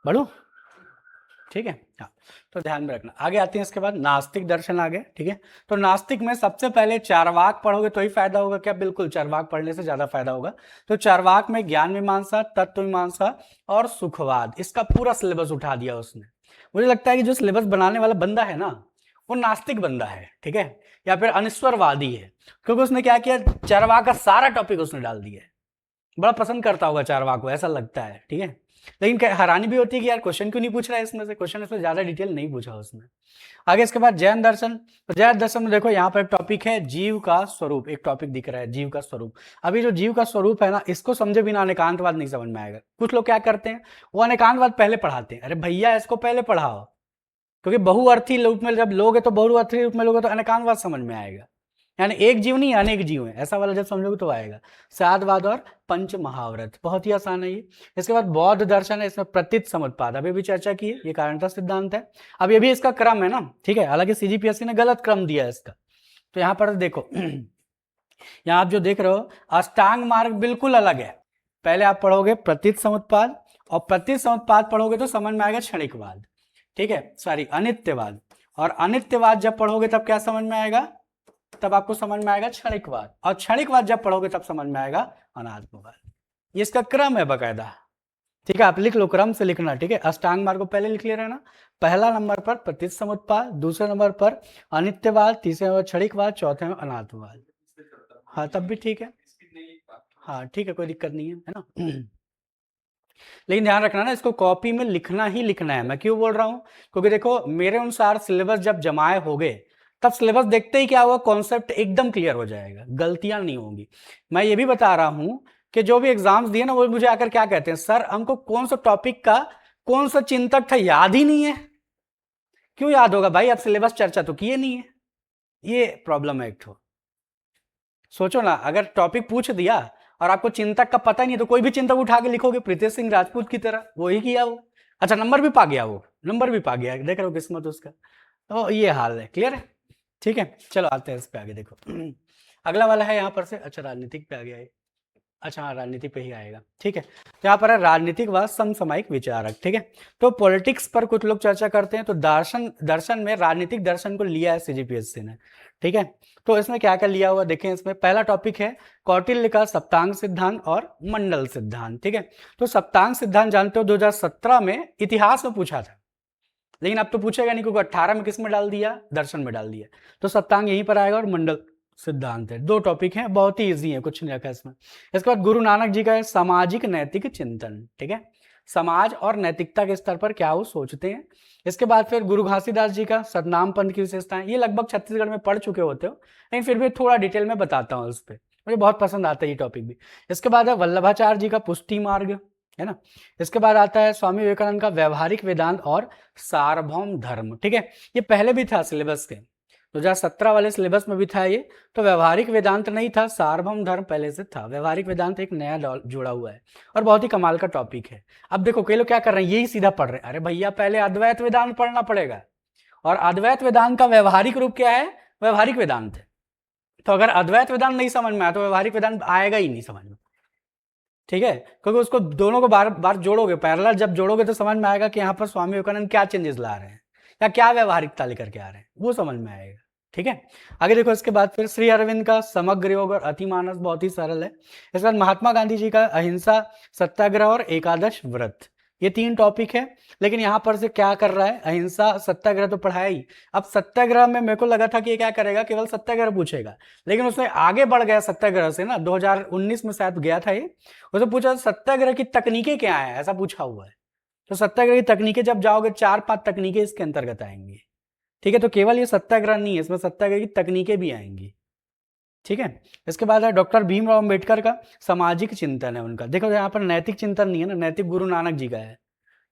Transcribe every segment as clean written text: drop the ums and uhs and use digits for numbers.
बढ़ू, ठीक है। हाँ, तो ध्यान में रखना। आगे आते हैं इसके बाद नास्तिक दर्शन आ गए, ठीक है। तो नास्तिक में सबसे पहले चारवाक पढ़ोगे तो ही फायदा होगा क्या? बिल्कुल, चारवाक पढ़ने से ज्यादा फायदा होगा। तो चारवाक में ज्ञान मीमांसा, तत्व मीमांसा और सुखवाद, इसका पूरा सिलेबस उठा दिया उसने। मुझे लगता है कि जो सिलेबस बनाने वाला बंदा है ना, वो नास्तिक बंदा है, ठीक है, या फिर अनिश्वरवादी है, क्योंकि उसने क्या किया, चारवाक का सारा टॉपिक उसने डाल दिया है। बड़ा पसंद करता होगा चारवाक को, ऐसा लगता है, ठीक है। लेकिन हैरानी भी होती है कि यार क्वेश्चन क्यों नहीं पूछ रहा है इसमें से, क्वेश्चन इसमें ज्यादा डिटेल नहीं पूछा उसने। आगे इसके बाद जैन दर्शन। तो जैन दर्शन में देखो यहाँ पर एक टॉपिक है जीव का स्वरूप, एक टॉपिक दिख रहा है जीव का स्वरूप। अभी जो जीव का स्वरूप है ना, इसको समझे बिना अनेकांतवाद नहीं समझ में आएगा। कुछ लोग क्या करते हैं, वो अनेकांतवाद पहले पढ़ाते हैं। अरे भैया इसको पहले पढ़ाओ, क्योंकि बहुअर्थी रूप में जब लोगे तो बहुअर्थी रूप में लोगे तो अनेकांतवाद समझ में आएगा। यानी एक जीव नहीं अनेक जीव है, ऐसा वाला जब समझोगे तो आएगा। साधवाद और पंच महाव्रत, बहुत ही आसान है ये। इसके बाद बौद्ध दर्शन है, इसमें प्रतीत समुत्पाद अभी भी चर्चा की है, ये कारणता सिद्धांत है। अब ये भी इसका क्रम है ना, ठीक है, हालांकि सीजीपीएससी ने गलत क्रम दिया है इसका। तो यहाँ पर देखो यहाँ आप जो देख रहे हो, अष्टांग मार्ग बिल्कुल अलग है। पहले आप पढ़ोगे प्रतीत समुत्पाद, और प्रतीत समुत्पाद पढ़ोगे तो समझ में आएगा क्षणिकवाद, ठीक है, सॉरी अनित्यवाद। और अनित्यवाद जब पढ़ोगे तब क्या समझ में आएगा, तब आपको समझ में आएगा क्षणिकवाद। और क्षणिकवाद जब पढ़ोगे तब समझ में आएगा अनात्मवाद। ये इसका क्रम है बकायदा, ठीक है, आप लिख लो, क्रम से लिखना, ठीक है। अष्टांग मार्ग को पहले लिख ले रहना। पहला नंबर पर प्रतीत समुत्पाद, दूसरे नंबर पर अनित्यवाद, तीसरे नंबर क्षणिकवाद, चौथे में अनात्मवाद। हाँ तब भी ठीक है, हाँ ठीक है, कोई दिक्कत नहीं है ना। लेकिन ध्यान रखना ना, इसको कॉपी में लिखना ही लिखना है। मैं क्यों बोल रहा हूं, क्योंकि देखो मेरे अनुसार सिलेबस जब जमाए होगे तब सिलेबस देखते ही क्या होगा, कॉन्सेप्ट एकदम क्लियर हो जाएगा, गलतियां नहीं होंगी। मैं ये भी बता रहा हूं कि जो भी एग्जाम्स दिए ना, वो मुझे आकर क्या कहते हैं, सर हमको कौन सा टॉपिक का कौन सा चिंतक था याद ही नहीं है। क्यों याद होगा भाई, आप सिलेबस चर्चा तो किए नहीं है। ये प्रॉब्लम है एक ठो। सोचो ना, अगर टॉपिक पूछ दिया और आपको चिंतक का पता नहीं है, तो कोई भी चिंतक उठा के लिखोगे प्रीतेश सिंह राजपूत की तरह, वही किया वो। अच्छा नंबर भी पा गया, वो नंबर भी पा गया, देख रहे हो किस्मत उसका। तो ये हाल है, क्लियर है, ठीक है। चलो आते हैं इस पे आगे, देखो अगला वाला है यहाँ पर से, अच्छा राजनीतिक पे आ गया है, अच्छा हाँ राजनीति पे ही आएगा, ठीक है। तो यहाँ पर है राजनीतिक व समसामयिक विचारक, ठीक है। तो पॉलिटिक्स पर कुछ लोग चर्चा करते हैं, तो दर्शन में राजनीतिक दर्शन को लिया है सीजीपीएससी ने, ठीक है। तो इसमें क्या क्या लिया हुआ देखें, इसमें पहला टॉपिक है कौटिल्य का सप्तांग सिद्धांत और मंडल सिद्धांत, ठीक है। तो सप्तांग सिद्धांत जानते हो 2017 में इतिहास में पूछा था, लेकिन अब तो पूछेगा नहीं, क्योंकि 18 में किस में डाल दिया, दर्शन में डाल दिया। तो सप्तांग यहीं पर आएगा और मंडल सिद्धांत है। दो टॉपिक हैं, बहुत ही इजी है, कुछ नहीं रखा इसमें। इसके बाद गुरु नानक जी का है सामाजिक नैतिक चिंतन, ठीक है, समाज और नैतिकता के स्तर पर क्या वो सोचते हैं। इसके बाद फिर गुरु घासीदास जी का सतनाम पंथ की विशेषताएं, ये लगभग छत्तीसगढ़ में पढ़ चुके होते हो, लेकिन फिर भी थोड़ा डिटेल में बताता हूँ उस पर, मुझे बहुत पसंद आता है ये टॉपिक भी। इसके बाद है वल्लभाचार्य जी का पुष्टि मार्ग, है ना। इसके बाद आता है स्वामी विवेकानंद का व्यवहारिक वेदांत और सार्वभौम धर्म, ठीक है। ये पहले भी था सिलेबस के, 2017 वाले सिलेबस में भी था ये। तो व्यवहारिक वेदांत नहीं था, सार्वभौम धर्म पहले से था, व्यवहारिक वेदांत एक नया जुड़ा हुआ है और बहुत ही कमाल का टॉपिक है। अब देखो कई लोग क्या कर रहे हैं, यही सीधा पढ़ रहे हैं, अरे भैया पहले अद्वैत वेदांत पढ़ना पड़ेगा, और अद्वैत वेदांत का व्यवहारिक रूप क्या है, व्यवहारिक वेदांत है। तो अगर अद्वैत वेदांत नहीं समझ में आया तो व्यवहारिक वेदांत आएगा ही नहीं समझ में, ठीक है, क्योंकि उसको दोनों को बार बार जोड़ोगे, पैरेलल जब जोड़ोगे तो समझ में आएगा कि यहाँ पर स्वामी विवेकानंद क्या चेंजेस ला रहे हैं या क्या व्यवहारिकता लेकर के आ रहे हैं, वो समझ में आएगा, ठीक है। आगे देखो इसके बाद फिर श्री अरविंद का समग्र योग और अतिमानस, बहुत ही सरल है। इसके बाद महात्मा गांधी जी का अहिंसा, सत्याग्रह और एकादश व्रत, ये 3 टॉपिक है। लेकिन यहाँ पर से क्या कर रहा है, अहिंसा सत्याग्रह तो पढ़ाया ही। अब सत्याग्रह में मेरे को लगा था कि ये क्या करेगा, केवल सत्याग्रह पूछेगा, लेकिन उसने आगे बढ़ गया सत्याग्रह से ना, 2019 में शायद गया था ये, उसने पूछा सत्याग्रह की तकनीकें क्या है, ऐसा पूछा हुआ है। तो सत्याग्रह की तकनीकें जब जाओगे 4-5 तकनीकें इसके अंतर्गत आएंगी, ठीक है। तो केवल ये सत्याग्रह नहीं है, इसमें सत्याग्रह की तकनीकें भी आएंगी, ठीक है। इसके बाद है डॉक्टर भीमराव अंबेडकर का सामाजिक चिंतन है उनका। देखो यहाँ पर नैतिक चिंतन नहीं है ना, नैतिक गुरु नानक जी का है।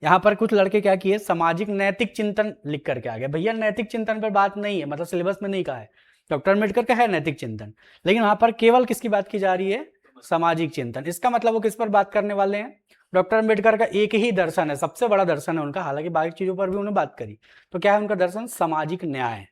यहाँ पर कुछ लड़के क्या किए, सामाजिक नैतिक चिंतन लिख करके आ गए। भैया नैतिक चिंतन पर बात नहीं है, मतलब सिलेबस में नहीं कहा है। डॉक्टर अंबेडकर का है नैतिक चिंतन, लेकिन वहां पर केवल किसकी बात की जा रही है, सामाजिक चिंतन। इसका मतलब वो किस पर बात करने वाले हैं, डॉक्टर अंबेडकर का एक ही दर्शन है, सबसे बड़ा दर्शन है उनका, हालांकि बाकी चीजों पर भी उन्होंने बात करी। तो क्या है उनका दर्शन, सामाजिक न्याय।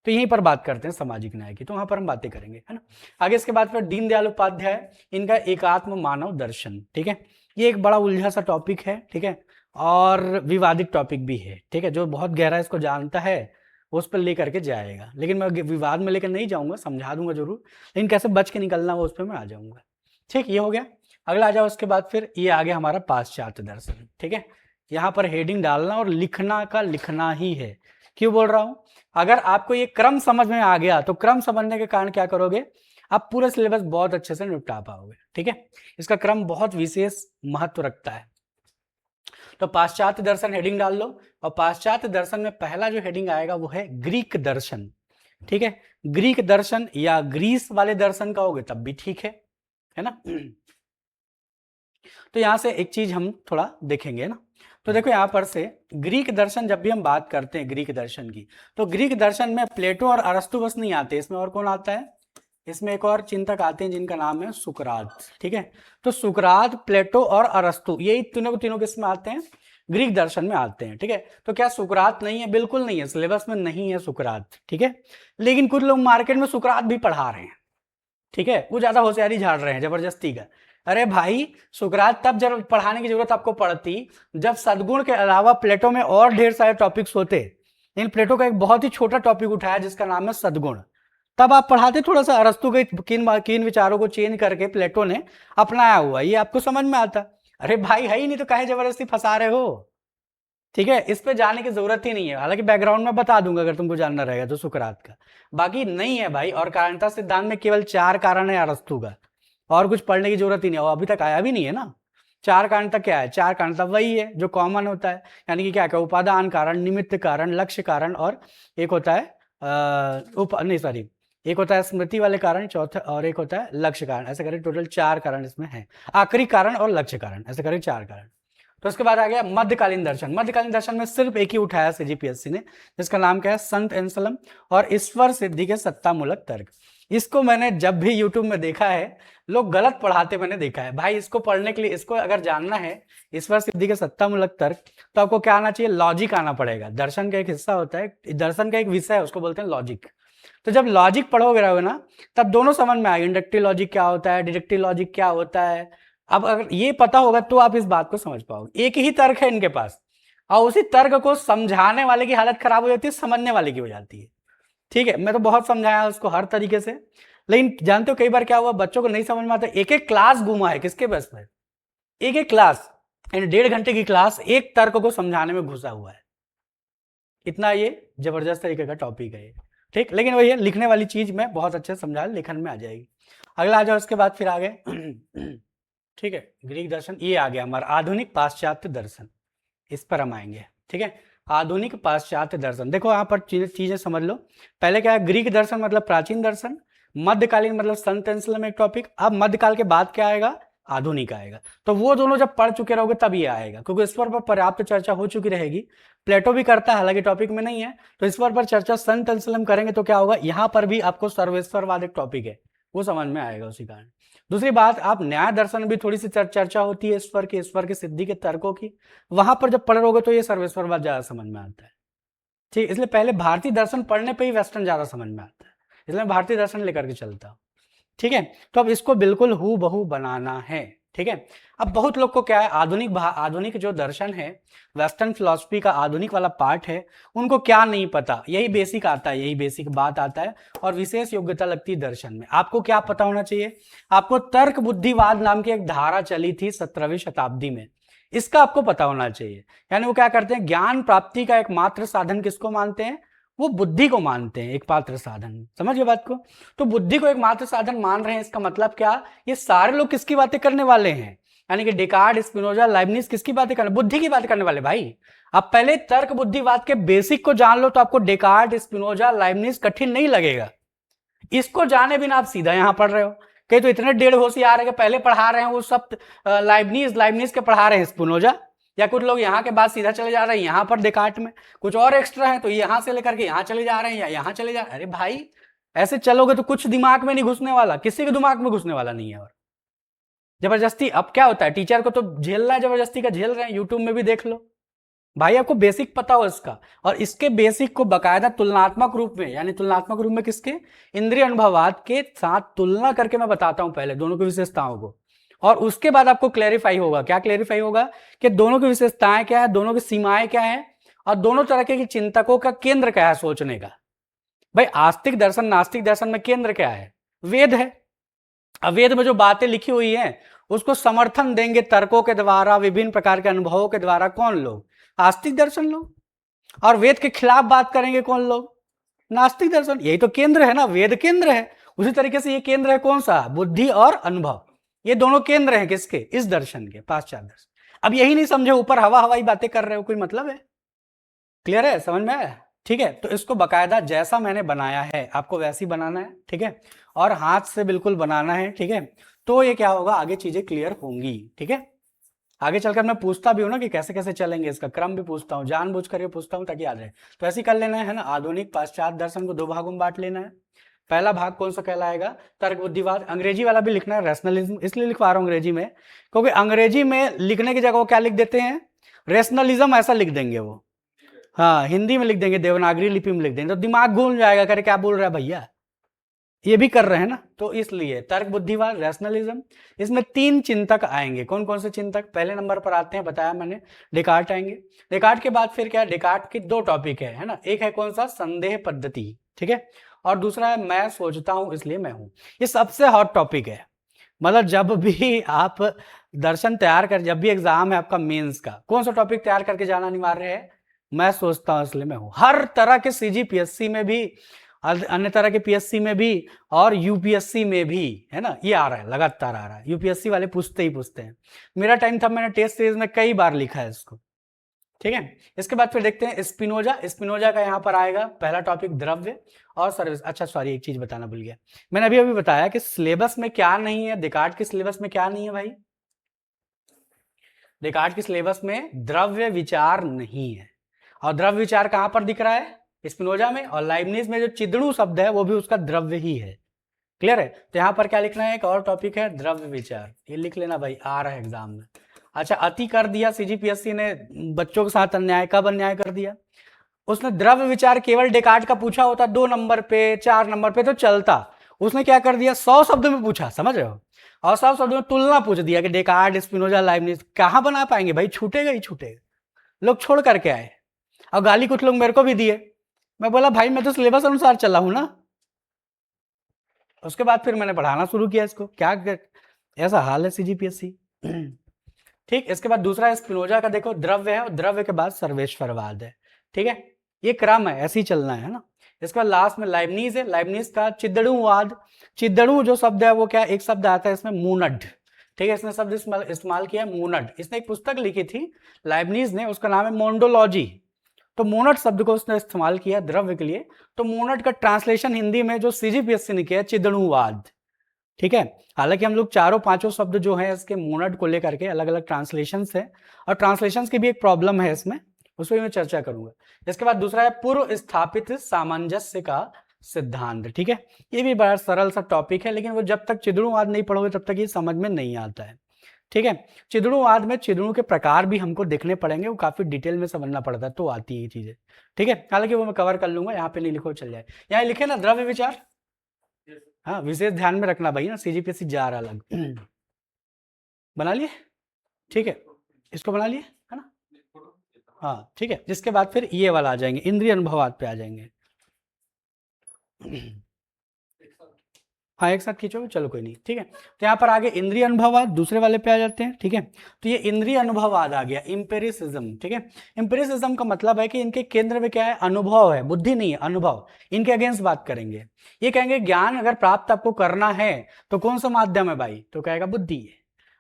तो यहीं पर बात करते हैं सामाजिक न्याय की, तो वहां पर हम बातें करेंगे, है ना। आगे इसके बाद फिर दीनदयाल उपाध्याय, इनका एकात्म मानव दर्शन, ठीक है। ये एक बड़ा उलझा सा टॉपिक है, ठीक है, और विवादित टॉपिक भी है, ठीक है। जो बहुत गहरा इसको जानता है उस पर लेकर के जाएगा, लेकिन मैं विवाद में लेकर नहीं जाऊंगा, समझा दूंगा जरूर, लेकिन कैसे बच के निकलना वो उस पर मैं आ जाऊंगा। ठीक, ये हो गया। अगला आ जाओ, उसके बाद फिर ये आ गया हमारा पाश्चात्य दर्शन। ठीक है, यहाँ पर हेडिंग डालना और लिखना का लिखना ही है। क्यों बोल रहा हूं, अगर आपको ये क्रम समझ में आ गया तो क्रम समझने के कारण क्या करोगे, आप पूरा सिलेबस बहुत अच्छे से निपटा पाओगे। ठीक है, इसका क्रम बहुत विशेष महत्व रखता है। तो पाश्चात्य दर्शन हेडिंग डाल लो, और पाश्चात्य दर्शन में पहला जो हेडिंग आएगा वो है ग्रीक दर्शन। ठीक है, ग्रीक दर्शन या ग्रीस वाले दर्शन कहोगे तब भी ठीक है ना। तो यहां से एक चीज हम थोड़ा देखेंगे ना, तो देखो यहां पर से ग्रीक दर्शन, जब भी हम बात करते हैं ग्रीक दर्शन की, तो ग्रीक दर्शन में प्लेटो और अरस्तु बस नहीं आते, इसमें और कौन आता है, इसमें एक और चिंतक आते हैं जिनका नाम है सुकरात। ठीक है, तो सुकरात, प्लेटो और अरस्तु, यही तीनों किस में आते हैं, ग्रीक दर्शन में आते हैं। ठीक है, तो क्या सुकरात नहीं है, बिल्कुल नहीं है, सिलेबस में नहीं है सुकरात। ठीक है, लेकिन कुछ लोग मार्केट में सुकरात भी पढ़ा रहे हैं। ठीक है, वो ज्यादा होशियारी झाड़ रहे हैं जबरदस्ती का। अरे भाई, सुकरात तब जब पढ़ाने की जरूरत आपको पड़ती जब सद्गुण के अलावा प्लेटो में और ढेर सारे टॉपिक्स होते, लेकिन प्लेटो का एक बहुत ही छोटा टॉपिक उठाया जिसका नाम है सद्गुण, तब आप पढ़ाते थोड़ा सा अरस्तु के किन विचारों को चेंज करके प्लेटो ने अपनाया हुआ, ये आपको समझ में आता। अरे भाई है ही नहीं तो काहे जबरदस्ती फंसा रहे हो। ठीक है, इस पे जाने की जरूरत ही नहीं है, हालांकि बैकग्राउंड में बता दूंगा अगर तुमको जानना रहेगा तो सुकरात का, बाकी नहीं है भाई। और कारणता सिद्धांत में केवल 4 कारण है अरस्तु का, और कुछ पढ़ने की जरूरत ही नहीं है, वो अभी तक आया भी नहीं है ना। 4 कारण तक क्या है, 4 कारण तक वही है जो कॉमन होता है, यानी कि क्या क्या, उपादान कारण, निमित्त कारण, लक्ष्य कारण, और एक होता है एक होता है स्मृति वाले कारण, चौथा, और एक होता है लक्ष्य कारण। ऐसे करें टोटल 4 कारण इसमें है, आखिरी कारण और लक्ष्य कारण, ऐसे करें 4 कारण। तो उसके बाद आ गया मध्यकालीन दर्शन। मध्यकालीन दर्शन में सिर्फ एक ही उठाया सीजीपीएससी ने, जिसका नाम क्या है, संत एंसलम और ईश्वर सिद्धि के सत्तामूलक तर्क। इसको मैंने जब भी यूट्यूब में देखा है, लोग गलत पढ़ाते मैंने देखा है। भाई इसको पढ़ने के लिए, इसको अगर जानना है ईश्वर सिद्धि के सत्तामूलक तर्क, तो आपको क्या आना चाहिए, लॉजिक आना पड़ेगा। दर्शन का एक हिस्सा होता है, दर्शन का एक विषय है, उसको बोलते हैं लॉजिक। तो जब लॉजिक पढ़ोगे रहोगे ना, तब दोनों समझ में आएगा, इंडक्टिव लॉजिक क्या होता है, डिडक्टिव लॉजिक क्या होता है। अब अगर ये पता होगा तो आप इस बात को समझ पाओगे। एक ही तर्क है इनके पास, और उसी तर्क को समझाने वाले की हालत खराब हो जाती है, समझने वाले की हो जाती है। ठीक है, मैं तो बहुत समझाया उसको हर तरीके से, लेकिन जानते हो कई बार क्या हुआ, बच्चों को नहीं समझ में आता। एक एक क्लास घुमा है किसके बस में, एक एक क्लास, यानी 1.5 घंटे की क्लास एक तर्क को समझाने में घुसा हुआ है। इतना ये जबरदस्त तरीके का टॉपिक है ये। ठीक, लेकिन वही है, लिखने वाली चीज में बहुत अच्छे से समझा, लेखन में आ जाएगी। अगला आ जाओ, उसके बाद फिर आगे ठीक है, ग्रीक दर्शन ये आ गया हमारा आधुनिक पाश्चात्य दर्शन, इस पर हम आएंगे। ठीक है, आधुनिक पाश्चात्य दर्शन, देखो यहाँ पर चीजें समझ लो। पहले क्या है, ग्रीक दर्शन मतलब प्राचीन दर्शन, मध्यकालीन मतलब संत एंसलम एक टॉपिक, अब मध्यकाल के बाद क्या आएगा, आधुनिक आएगा। तो वो दोनों जब पढ़ चुके रहोगे तब ये आएगा, क्योंकि इस पर पर्याप्त चर्चा हो चुकी रहेगी। प्लेटो भी करता है, हालांकि टॉपिक में नहीं है, तो इस पर चर्चा संत एंसलम करेंगे तो क्या होगा, यहाँ पर भी आपको सर्वेश्वरवाद एक टॉपिक है, वो समझ में आएगा उसी कारण। दूसरी बात, आप न्याय दर्शन भी थोड़ी सी चर्चा होती है ईश्वर की सिद्धि के तर्कों की, वहां पर जब पढ़ रहोगे तो ये सर्वेश्वरवाद ज्यादा समझ में आता है। ठीक, इसलिए पहले भारतीय दर्शन पढ़ने पे ही वेस्टर्न ज्यादा समझ में आता है, इसलिए मैं भारतीय दर्शन लेकर के चलता हूँ। ठीक है, तो अब इसको बिल्कुल हूबहू बनाना है। ठीक है, अब बहुत लोग को क्या है, आधुनिक जो दर्शन है, वेस्टर्न फिलॉसफी का आधुनिक वाला पार्ट है, उनको क्या नहीं पता, यही बेसिक आता है, यही बेसिक बात आता है, और विशेष योग्यता लगती है दर्शन में। आपको क्या पता होना चाहिए, आपको तर्क बुद्धिवाद नाम की एक धारा चली थी 17वीं शताब्दी में, इसका आपको पता होना चाहिए। यानी वो क्या करते हैं, ज्ञान प्राप्ति का एकमात्र साधन किसको मानते हैं, वो बुद्धि को मानते हैं, एक पात्र साधन। समझिए बात को, तो बुद्धि को एक मात्र साधन मान रहे हैं, इसका मतलब क्या, ये सारे लोग किसकी बातें करने वाले हैं, यानी कि डेकार्ड, स्पिनोजा, लाइबनिज किसकी बातें करने, बुद्धि की बातें करने वाले। भाई आप पहले तर्क बुद्धिवाद के बेसिक को जान लो, तो आपको डेकार्ड, स्पिनोजा, लाइबनिज कठिन नहीं लगेगा। इसको जाने बिना आप सीधा यहां पढ़ रहे हो, कहीं तो इतने डेढ़ होशियार है कि पहले पढ़ा रहे हैं वो सब लाइबनिज के पढ़ा रहे हैं स्पिनोजा, या कुछ लोग यहाँ के बाद सीधा चले जा रहे हैं यहाँ पर डेकार्ट में, कुछ और एक्स्ट्रा है तो यहाँ से लेकर के यहाँ चले जा रहे हैं या यहाँ चले जा रहे हैं। अरे भाई ऐसे चलोगे तो कुछ दिमाग में नहीं घुसने वाला, किसी के दिमाग में घुसने वाला नहीं है। और जबरदस्ती, अब क्या होता है, टीचर को तो झेलना है, जबरदस्ती का झेल रहे हैं, यूट्यूब में भी देख लो। भाई आपको बेसिक पता हो इसका, और इसके बेसिक को बकायदा तुलनात्मक रूप में, यानी तुलनात्मक रूप में किसके, इंद्रिय अनुभववाद के साथ तुलना करके मैं बताता हूं पहले दोनों की विशेषताओं को, और उसके बाद आपको क्लेरिफाई होगा, क्या क्लेरिफाई होगा कि दोनों की विशेषताएं क्या है, दोनों की सीमाएं क्या है, और दोनों तरह के चिंतकों का केंद्र क्या है सोचने का। भाई आस्तिक दर्शन नास्तिक दर्शन में केंद्र क्या है, वेद है। अब वेद में जो बातें लिखी हुई हैं उसको समर्थन देंगे तर्कों के द्वारा, विभिन्न प्रकार के अनुभवों के द्वारा कौन लोग, आस्तिक दर्शन लोग। और वेद के खिलाफ बात करेंगे कौन लोग, नास्तिक दर्शन। यही तो केंद्र है ना, वेद केंद्र है। उसी तरीके से ये केंद्र है कौन सा, बुद्धि और अनुभव, ये दोनों केंद्र हैं किसके, इस दर्शन के, पाश्चात्य दर्शन। अब यही नहीं समझे, ऊपर हवा हवाई बातें कर रहे हो, कोई मतलब है? क्लियर है, समझ में आया? ठीक है, तो इसको बकायदा जैसा मैंने बनाया है आपको वैसे ही बनाना है, ठीक है, और हाथ से बिल्कुल बनाना है, ठीक है। तो ये क्या होगा, आगे चीजें क्लियर होंगी, ठीक है। आगे चलकर मैं पूछता भी हूं ना कि कैसे कैसे चलेंगे, इसका क्रम भी पूछता हूं, जानबूझ करके पूछता हूं ताकि याद रहे। तो ऐसे ही कर लेना है ना, आधुनिक पाश्चात्य दर्शन को 2 भागों में बांट लेना है। पहला भाग कौन सा कहलाएगा, तर्क बुद्धिवाद। अंग्रेजी वाला भी लिखना है रैशनलिज्म, इसलिए लिखवा रहा हूं अंग्रेजी में क्योंकि अंग्रेजी में लिखने की जगह वो क्या लिख देते हैं, रैशनलिज्म ऐसा लिख देंगे वो, हाँ हिंदी में लिख देंगे, देवनागरी लिपि में लिख देंगे, तो दिमाग घूम जाएगा, करे क्या बोल रहा है भैया, ये भी कर रहे हैं ना। तो इसलिए तर्क बुद्धिवाद, रैशनलिज्म, इसमें 3 चिंतक आएंगे। कौन कौन से चिंतक, पहले नंबर पर आते हैं, बताया मैंने, डेकार्ट आएंगे। डेकार्ट के बाद फिर क्या है, डेकार्ट के 2 टॉपिक है ना, एक है कौन सा, संदेह पद्धति, ठीक है, और दूसरा है मैं सोचता हूं इसलिए मैं हूं। ये सबसे हॉट टॉपिक है, मतलब जब भी आप दर्शन तैयार कर, जब भी एग्जाम है आपका मेंस का, कौन सा टॉपिक तैयार करके जाना अनिवार्य है, मैं सोचता हूं इसलिए मैं हूं। हर तरह के सीजीपीएससी में भी, अन्य तरह के पीएससी में भी, और यूपीएससी में भी, है ना, ये आ रहा है, लगातार आ रहा है, यूपीएससी वाले पूछते ही पूछते हैं। मेरा टाइम था, मैंने टेस्ट सीरीज में कई बार लिखा है इसको, ठीक है। इसके बाद फिर देखते हैं स्पिनोजा। स्पिनोजा का यहाँ पर आएगा पहला टॉपिक, द्रव्य और सर्विस। अच्छा सॉरी, एक चीज बताना भूल गया, मैंने अभी अभी बताया कि सिलेबस में क्या नहीं है, डेकार्ट के सिलेबस में क्या नहीं है भाई, डेकार्ट के सिलेबस में द्रव्य विचार नहीं है। और द्रव्य विचार कहां पर दिख रहा है, स्पिनोजा में, और लाइबनिज में जो चिदड़ू शब्द है वो भी उसका द्रव्य ही है। क्लियर है, तो यहाँ पर क्या लिखना है, एक और टॉपिक है द्रव्य विचार, ये लिख लेना भाई, आ रहा है एग्जाम में। अच्छा, अति कर दिया सीजीपीएससी ने बच्चों के साथ अन्याय, कब अन्याय कर दिया, उसने द्रव्य विचार केवल डेकार्ट का पूछा होता 2 नंबर पे 4 नंबर पे तो चलता, उसने क्या कर दिया 100 शब्दों में पूछा, समझ रहे हो, और 100 शब्दों में तुलना पूछ दिया कि डेकार्ट, स्पिनोजा, लाइबनिज, कहां बना पाएंगे भाई, छूटेगा ही छूटेगा, लोग छोड़ करके आए। और गाली कुछ लोग मेरे को भी दिए, मैं बोला भाई मैं तो सिलेबस अनुसार चला हूं ना। उसके बाद फिर मैंने पढ़ाना शुरू किया इसको, क्या ऐसा हाल है सीजीपीएससी। ठीक, इसके बाद दूसरा स्पिनोजा का देखो, द्रव्य है, और द्रव्य के बाद सर्वेश्वरवाद है, ठीक है, ये क्रम है, ऐसे ही चलना है ना। इसके बाद लास्ट में लाइबनिज है, लाइबनिज का चिदड़ूवाद। चिदड़ू जो शब्द है वो क्या, एक शब्द आता है इसमें मूनड, ठीक है, इसने शब्द इस्तेमाल किया मूनड। इसने एक पुस्तक लिखी थी लाइबनिज ने, उसका नाम है मोन्डोलॉजी, तो मोनट शब्द को उसने इस्तेमाल किया द्रव्य के लिए। तो मोनट का ट्रांसलेशन हिंदी में जो सीजीपीएससी ने किया, चिदड़ूवाद, ठीक है। हालांकि हम लोग 4-5 शब्द जो है इसके मोनट को लेकर के अलग अलग ट्रांसलेशंस है, और ट्रांसलेशंस की भी एक प्रॉब्लम है इसमें, उस पर मैं चर्चा करूंगा। इसके बाद दूसरा है पूर्व स्थापित सामंजस्य का सिद्धांत, ठीक है, ये भी बड़ा सरल सा टॉपिक है, लेकिन वो जब तक चिदड़ूवाद नहीं पढ़ोगे तब तक ये समझ में नहीं आता है, ठीक है। चिदड़ूवाद में चिदड़ू के प्रकार भी हमको देखने पड़ेंगे, वो काफी डिटेल में समझना पड़ता है, तो आती है ये चीजें, ठीक है। हालांकि वो मैं कवर कर लूंगा, यहाँ पे नहीं लिखो चल जाए, यहाँ लिखे ना द्रव्य विचार, हाँ विशेष ध्यान में रखना भाई ना, सीजीपीएससी जा रहा अलग। बना लिए, ठीक है, इसको बना लिए है ना, हाँ ठीक है। जिसके बाद फिर ये वाला आ जाएंगे, इंद्रिय अनुभवाद पे आ जाएंगे। हाँ एक साथ खींचोगे, चलो कोई नहीं, ठीक है। तो यहाँ पर आगे इंद्रिय अनुभववाद, दूसरे वाले पे आ जाते हैं, ठीक है। तो ये इंद्रिय अनुभववाद आ गया, इंपेरिसिज्म, ठीक है। इंपेरिसिज्म का मतलब है कि इनके केंद्र में क्या है, अनुभव है, बुद्धि नहीं है, अनुभव। इनके अगेंस्ट बात करेंगे, ये कहेंगे ज्ञान अगर प्राप्त आपको करना है तो कौन सा माध्यम है भाई, तो कहेगा बुद्धि है।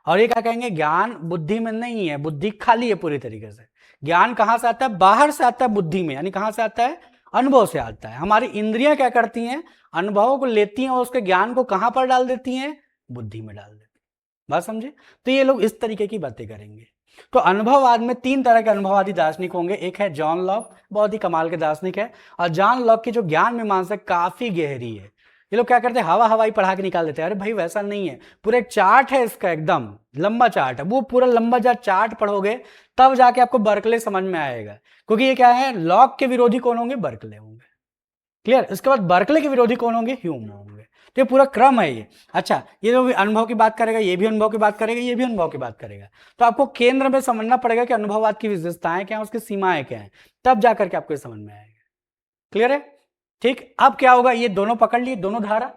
और ये क्या कहेंगे, ज्ञान बुद्धि में नहीं है, बुद्धि खाली है पूरी तरीके से। ज्ञान कहाँ से आता है, बाहर से आता है बुद्धि में, यानी कहाँ से आता है, अनुभव से आता है। हमारी इंद्रियां क्या करती हैं, अनुभवों को लेती हैं और उसके ज्ञान को कहां पर डाल देती हैं, बुद्धि में डाल देती हैं। बात समझे, तो ये लोग इस तरीके की बातें करेंगे। तो अनुभववाद में 3 तरह के अनुभववादी दार्शनिक होंगे, एक है जॉन लॉक, बहुत ही कमाल के दार्शनिक है, और जॉन लॉक की जो ज्ञान मीमांसा काफी गहरी है। ये लोग क्या करते हैं, हवा हवाई पढ़ा के निकाल देते हैं, अरे भाई वैसा नहीं है, पूरा एक चार्ट है इसका, एकदम लंबा चार्ट है, वो पूरा लंबा जब चार्ट पढ़ोगे तब जाके आपको बर्कले समझ में आएगा, क्योंकि ये क्या है, लॉक के विरोधी कौन होंगे, बर्कले होंगे। क्लियर, इसके बाद बर्कले के विरोधी कौन होंगे, ह्यूम होंगे। तो ये पूरा क्रम है ये। अच्छा, ये जो भी अनुभव की बात करेगा, ये भी अनुभव की बात करेगा, ये भी अनुभव की बात करेगा। तो आपको केंद्र में समझना पड़ेगा कि अनुभववाद की विशेषताएं क्या है, उसकी सीमाएं क्या है, तब जाकर के आपको ये समझ में आएगा। क्लियर है? ठीक। अब क्या होगा, ये दोनों पकड़ लिए, दोनों धारा,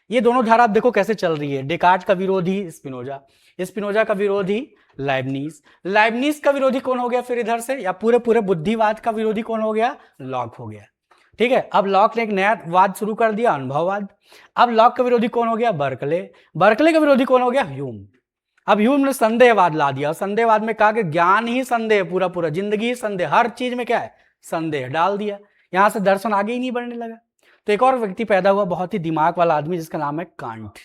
ये दोनों धारा आप देखो कैसे चल रही है। डेकार्ट का विरोधी स्पिनोजा, स्पिनोजा का विरोधी लाइबनीज, लाइबनीज का विरोधी कौन हो गया फिर इधर से, या पूरे पूरे बुद्धिवाद का विरोधी कौन हो गया, लॉक हो गया। ठीक है, अब लॉक ने एक नया वाद शुरू कर दिया, अनुभववाद। अब लॉक का विरोधी कौन हो गया, बर्कले, बर्कले का विरोधी कौन हो गया, ह्यूम। अब ह्यूम ने संदेहवाद ला दिया, संदेहवाद में कहा कि ज्ञान ही संदेह, पूरा पूरा जिंदगी ही संदेह, हर चीज में क्या है, संदेह डाल दिया। यहां से दर्शन आगे ही नहीं बढ़ने लगा। तो एक और व्यक्ति पैदा हुआ, बहुत ही दिमाग वाला आदमी, जिसका नाम है कांट।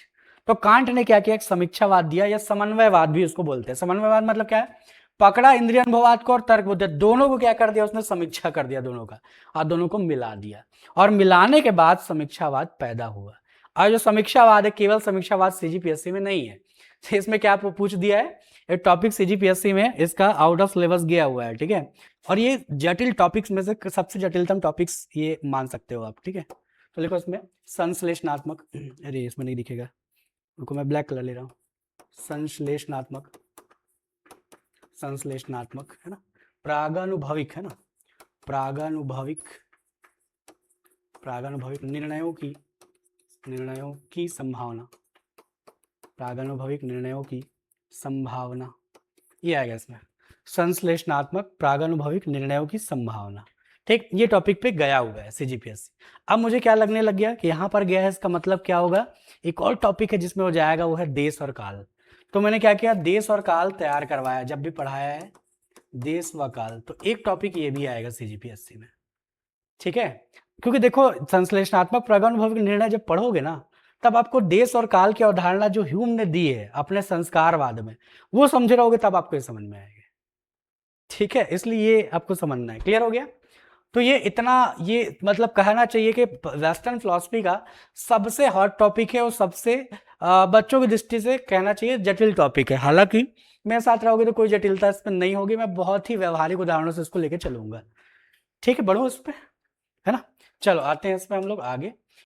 तो कांट ने क्या किया, एक समीक्षावाद दिया, या समन्वयवाद भी उसको बोलते हैं। समन्वयवाद मतलब क्या है, पकड़ा इंद्रिय अनुभववाद को और तर्क बुद्धि दोनों को क्या कर दिया उसने, समीक्षा कर दिया दोनों का, और दोनों को मिला दिया, और मिलाने के बाद समीक्षावाद पैदा हुआ। और जो समीक्षावाद है, केवल समीक्षावाद सीजीपीएससी में नहीं है, इसमें क्या पूछ दिया है, एक टॉपिक सीजीपीएससी में इसका आउट ऑफ सिलेबस गया हुआ है। ठीक है, और ये जटिल टॉपिक्स में से सबसे जटिलतम टॉपिक्स ये मान सकते हो आप। ठीक है, तो देखो इसमें संश्लेषणात्मक, अरे इसमें नहीं दिखेगा, रुको मैं ब्लैक कलर ले रहा हूँ, संश्लेषणात्मक, संश्लेषणात्मक है ना, प्रागानुभविक है ना, प्रागानुभविक, प्रागानुभविक निर्णयों की संभावना, प्रागानुभविक निर्णयों की संभावना, ये आएगा इसमें, संश्लेषणात्मक प्रागानुभविक निर्णयों की संभावना। ठीक, ये टॉपिक पे गया हुआ है सीजीपीएससी। अब मुझे क्या लगने लग गया कि यहाँ पर गया है, इसका मतलब क्या होगा, एक और टॉपिक है जिसमें हो जाएगा, वो है देश और काल। तो मैंने क्या किया, देश और काल तैयार करवाया, जब भी पढ़ाया है देश व काल, तो एक टॉपिक ये भी आएगा सीजीपीएससी में। ठीक है, क्योंकि देखो संश्लेषणात्मक प्रागानुभविक निर्णय जब पढ़ोगे ना, तब आपको देश और काल की अवधारणा जो ह्यूम ने दी है अपने संस्कारवाद में, वो समझ रहोगे, तब आपको ये समझ में आएगा। ठीक है, इसलिए ये आपको समझना है। क्लियर हो गया? तो ये इतना, ये मतलब कहना चाहिए कि वेस्टर्न फिलॉसफी का सबसे हॉट टॉपिक है, और सबसे बच्चों की दृष्टि से कहना चाहिए जटिल टॉपिक है। हालांकि मेरे साथ रहोगे तो कोई जटिलता इस पर नहीं होगी, मैं बहुत ही व्यवहारिक उदाहरणों से इसको लेकर चलूंगा। ठीक है, बढ़ो इस पर, है ना। चलो आते हैं इसमें हम लोग आगे।